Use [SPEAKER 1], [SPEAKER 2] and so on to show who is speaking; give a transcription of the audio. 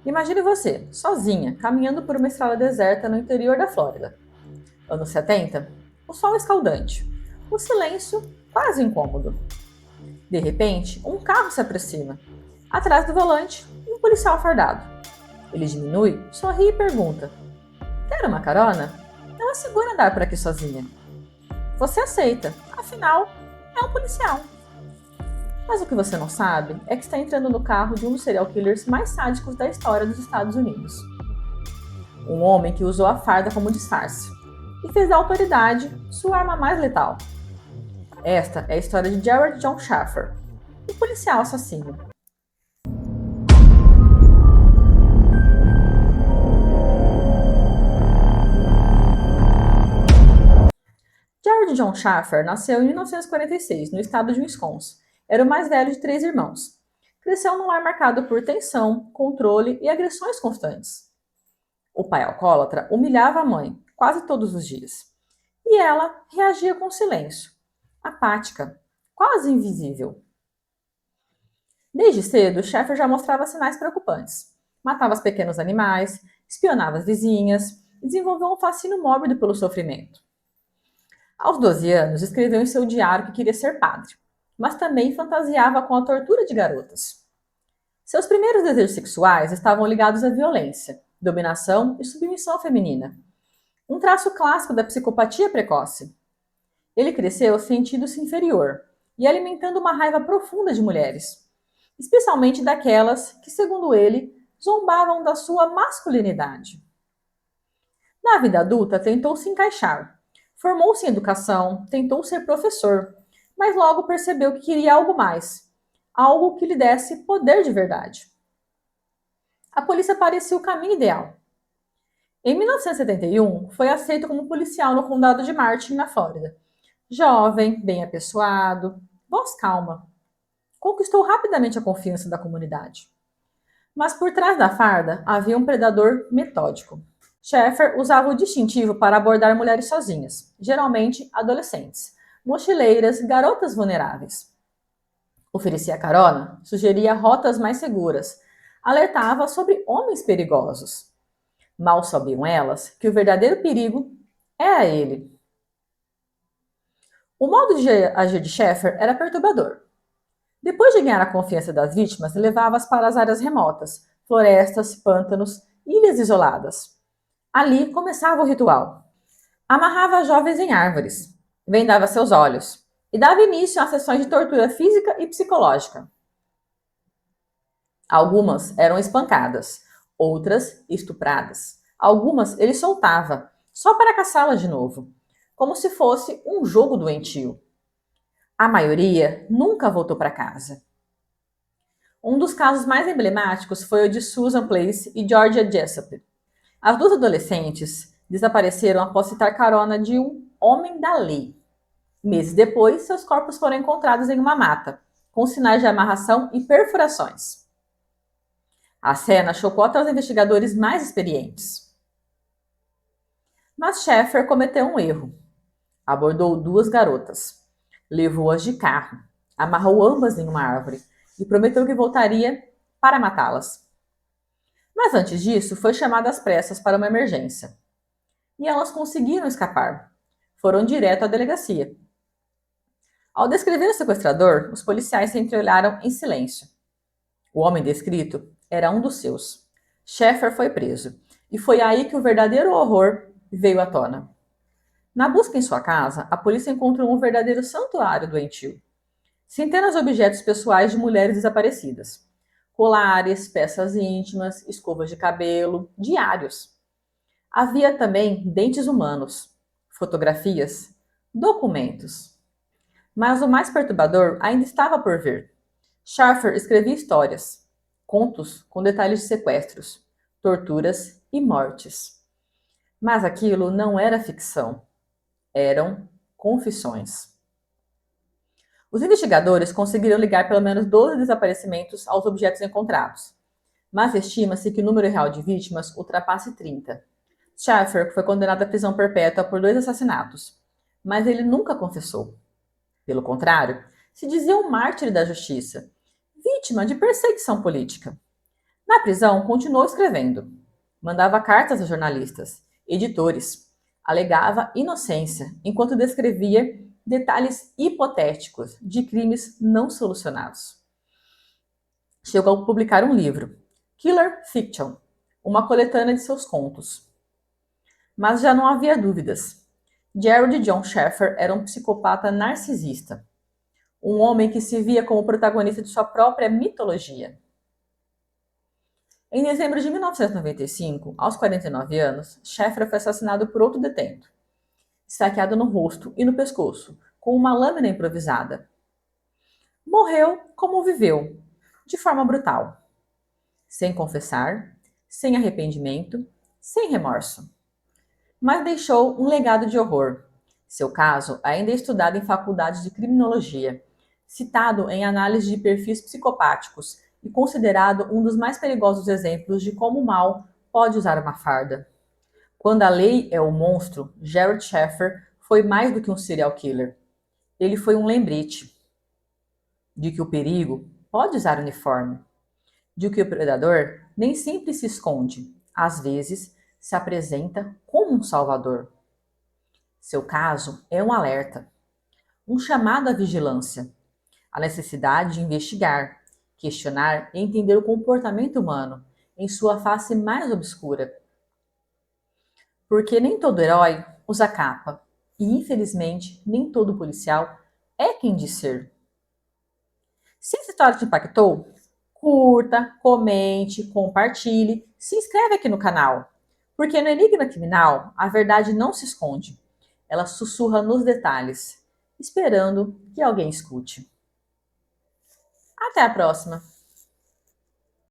[SPEAKER 1] Imagine você, sozinha, caminhando por uma estrada deserta no interior da Flórida. Anos 70, o sol escaldante, o silêncio quase incômodo. De repente, um carro se aproxima. Atrás do volante, um policial fardado. Ele diminui, sorri e pergunta: Quer uma carona? Não é seguro andar por aqui sozinha. Você aceita, afinal, é um policial. Mas o que você não sabe é que está entrando no carro de um dos serial killers mais sádicos da história dos Estados Unidos. Um homem que usou a farda como disfarce e fez da autoridade sua arma mais letal. Esta é a história de Jared John Shaffer, o policial assassino. Jared John Shaffer nasceu em 1946, no estado de Wisconsin. Era o mais velho de 3 irmãos. Cresceu num lar marcado por tensão, controle e agressões constantes. O pai alcoólatra humilhava a mãe quase todos os dias. E ela reagia com silêncio, apática, quase invisível. Desde cedo, Sheffer já mostrava sinais preocupantes. Matava os pequenos animais, espionava as vizinhas e desenvolveu um fascínio mórbido pelo sofrimento. Aos 12 anos, escreveu em seu diário que queria ser padre, mas também fantasiava com a tortura de garotas. Seus primeiros desejos sexuais estavam ligados à violência, dominação e submissão feminina, um traço clássico da psicopatia precoce. Ele cresceu sentindo-se inferior e alimentando uma raiva profunda de mulheres, especialmente daquelas que, segundo ele, zombavam da sua masculinidade. Na vida adulta, tentou se encaixar. Formou-se em educação, tentou ser professor, mas logo percebeu que queria algo mais, algo que lhe desse poder de verdade. A polícia parecia o caminho ideal. Em 1971, foi aceito como policial no condado de Martin, na Flórida. Jovem, bem apessoado, voz calma. Conquistou rapidamente a confiança da comunidade. Mas por trás da farda havia um predador metódico. Sheffer usava o distintivo para abordar mulheres sozinhas, geralmente adolescentes, mochileiras, garotas vulneráveis. Oferecia carona, sugeria rotas mais seguras, alertava sobre homens perigosos. Mal sabiam elas que o verdadeiro perigo era ele. O modo de agir de Sheffer era perturbador. Depois de ganhar a confiança das vítimas, levava-as para as áreas remotas, florestas, pântanos, ilhas isoladas. Ali começava o ritual. Amarrava as jovens em árvores, vendava seus olhos e dava início a sessões de tortura física e psicológica. Algumas eram espancadas, outras estupradas. Algumas ele soltava, só para caçá-las de novo, como se fosse um jogo doentio. A maioria nunca voltou para casa. Um dos casos mais emblemáticos foi o de Susan Place e Georgia Jessup. As duas adolescentes desapareceram após citar carona de um homem da lei. Meses depois, seus corpos foram encontrados em uma mata, com sinais de amarração e perfurações. A cena chocou até os investigadores mais experientes. Mas Sheffer cometeu um erro. Abordou duas garotas, levou-as de carro, amarrou ambas em uma árvore e prometeu que voltaria para matá-las. Mas antes disso, foi chamado às pressas para uma emergência. E elas conseguiram escapar. Foram direto à delegacia. Ao descrever o sequestrador, os policiais se entreolharam em silêncio. O homem descrito era um dos seus. Sheffer foi preso, e foi aí que o verdadeiro horror veio à tona. Na busca em sua casa, a polícia encontrou um verdadeiro santuário doentio. Centenas de objetos pessoais de mulheres desaparecidas. Colares, peças íntimas, escovas de cabelo, diários. Havia também dentes humanos, fotografias, documentos. Mas o mais perturbador ainda estava por vir. Shaffer escrevia histórias, contos com detalhes de sequestros, torturas e mortes. Mas aquilo não era ficção, eram confissões. Os investigadores conseguiram ligar pelo menos 12 desaparecimentos aos objetos encontrados, mas estima-se que o número real de vítimas ultrapasse 30. Shaffer foi condenado à prisão perpétua por 2 assassinatos, mas ele nunca confessou. Pelo contrário, se dizia um mártir da justiça, vítima de perseguição política. Na prisão, continuou escrevendo. Mandava cartas a jornalistas, editores. Alegava inocência, enquanto descrevia detalhes hipotéticos de crimes não solucionados. Chegou a publicar um livro, Killer Fiction, uma coletânea de seus contos. Mas já não havia dúvidas. Gerald John Sheffer era um psicopata narcisista, um homem que se via como protagonista de sua própria mitologia. Em dezembro de 1995, aos 49 anos, Sheffer foi assassinado por outro detento, esfaqueado no rosto e no pescoço, com uma lâmina improvisada. Morreu como viveu, de forma brutal, sem confessar, sem arrependimento, sem remorso. Mas deixou um legado de horror. Seu caso ainda é estudado em faculdades de criminologia, citado em análise de perfis psicopáticos e considerado um dos mais perigosos exemplos de como o mal pode usar uma farda. Quando a lei é o monstro, Gerald Sheffer foi mais do que um serial killer. Ele foi um lembrete de que o perigo pode usar uniforme, de que o predador nem sempre se esconde, às vezes se apresenta como um salvador. Seu caso é um alerta, um chamado à vigilância, a necessidade de investigar, questionar e entender o comportamento humano em sua face mais obscura. Porque nem todo herói usa capa, e infelizmente nem todo policial é quem diz ser. Se essa história te impactou, curta, comente, compartilhe, se inscreve aqui no canal. Porque no Enigma Criminal, a verdade não se esconde. Ela sussurra nos detalhes, esperando que alguém escute. Até a próxima!